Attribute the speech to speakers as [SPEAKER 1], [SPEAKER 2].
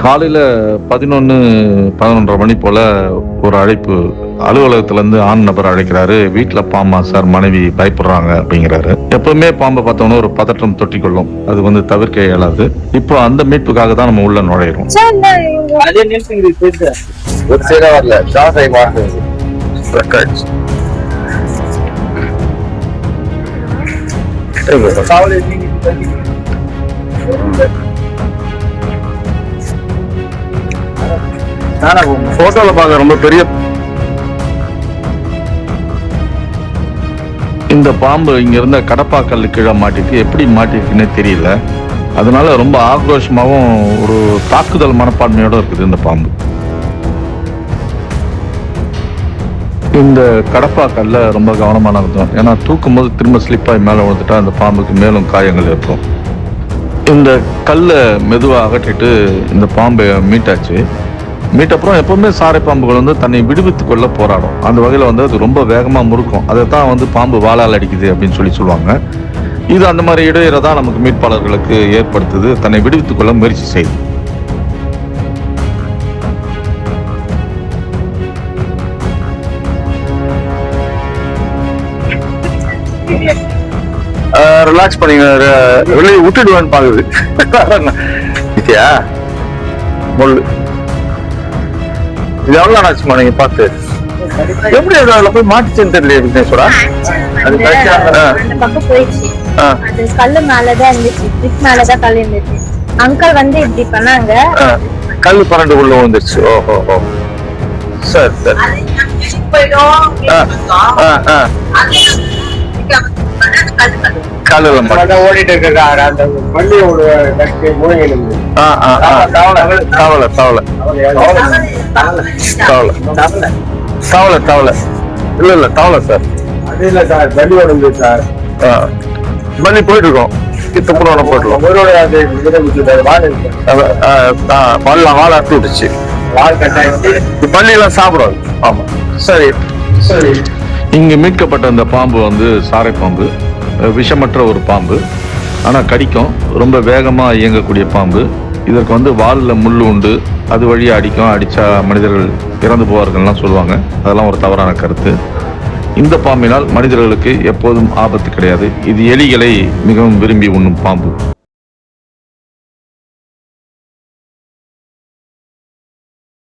[SPEAKER 1] காலையில 11, 11:30 மணி போல ஒரு அழைப்பு. அலுவலகத்திலேருந்து ஆண் நபர் அழைக்கிறாரு. வீட்ல பாம்பா சார், மனைவி பயப்படுறாங்க அப்படிங்கிறாரு. எப்பவுமே பாம்பை பார்த்தோன்னா ஒரு பதற்றம் தொற்றிக்கொள்ளும். அது வந்து தவிர்க்க இயலாது. இப்போ அந்த மீட்புக்காக தான் நம்ம உள்ள நுழையிறோம்.
[SPEAKER 2] ஒரு சைடா வரல, ஷார்ட் ஆகி மாட்டுது. போட்டோல பார்க்க ரொம்ப பெரிய.
[SPEAKER 1] இந்த பாம்பு இங்க இருந்த கடப்பாக்கல்லு கீழே மாட்டிருக்கு. எப்படி மாட்டிருக்குன்னே தெரியல. அதனால ரொம்ப ஆக்ரோஷமாகவும் ஒரு தாக்குதல் மனப்பான்மையோட இருக்குது இந்த பாம்பு. இந்த கடப்பாக்கல்ல ரொம்ப கவனமா நடந்தோம். ஏன்னா தூக்கும் போது திரும்ப ஸ்லிப்பாகி மேலே விழுந்துட்டா அந்த பாம்புக்கு மேலும் காயங்கள் இருக்கும். இந்த கல்லை மெதுவாக அகற்றிட்டு இந்த பாம்பை மீட்டாச்சு. மீட்டப்புறம் எப்பவுமே சாரை பாம்புகள் வந்து தன்னை விடுவித்து கொள்ள போராடும். அந்த வகையில் வந்து அது ரொம்ப வேகமாக முறுக்கும். அதை தான் வந்து பாம்பு வாளால் அடிக்குது அப்படின்னு சொல்லுவாங்க. இது அந்த மாதிரி இடையில தான் நமக்கு மீட்பாளர்களுக்கு ஏற்படுத்துது. தன்னை விடுவித்துக் கொள்ள முயற்சி செய்யுது.
[SPEAKER 2] ரிலாக்ஸ் பண்ணீங்க, வெளியே விட்டுடுவேன்னு பாக்குது. முள்ளு இது எவ்வளவு ஆச்சுமா நீங்க பார்த்து? எப்படி அதுல போய் மாட்டுச்சுன்னு தெரியல விக்னேஸ்வரா.
[SPEAKER 3] அந்த பக்கம் போயிடுச்சு. அது கல்லு மேலதான் இருந்துச்சு, பிக் மேலதான் கல் இருந்துச்சு. அங்கிள் வந்து இப்படி பண்ணாங்க,
[SPEAKER 2] கல்லு பரண்டு உள்ள வந்துருச்சு. ஓஹோ, சரி சரி. காலையில ஓடிட்டு இருக்க அந்த பள்ளியோட மூலைகள். தவளை தவளை தவளை தவளை இல்ல தவளை சார். அது இல்ல சார், பள்ளியோட இருந்து சார். பள்ளி போயிட்டு இருக்கோம். கித்தப்பூரோட போயிட்டுருக்கோம். வாழை அறுத்து விட்டுச்சு. பள்ளியெல்லாம் சாப்பிடாது. ஆமா, சரி சரி.
[SPEAKER 1] இங்க மீட்கப்பட்ட அந்த பாம்பு வந்து சாரை பாம்பு. விஷமற்ற ஒரு பாம்பு, ஆனால் கடிக்கும். ரொம்ப வேகமாக இயங்கக்கூடிய பாம்பு. இதற்கு வந்து வாலில் முள் உண்டு. அது வழியாக அடிக்கும். அடித்தா மனிதர்கள் இறந்து போவார்கள்லாம் சொல்லுவாங்க. அதெல்லாம் ஒரு தவறான கருத்து. இந்த பாம்பினால் மனிதர்களுக்கு எப்போதும் ஆபத்து கிடையாது. இது எலிகளை மிகவும் விரும்பி உண்ணும் பாம்பு.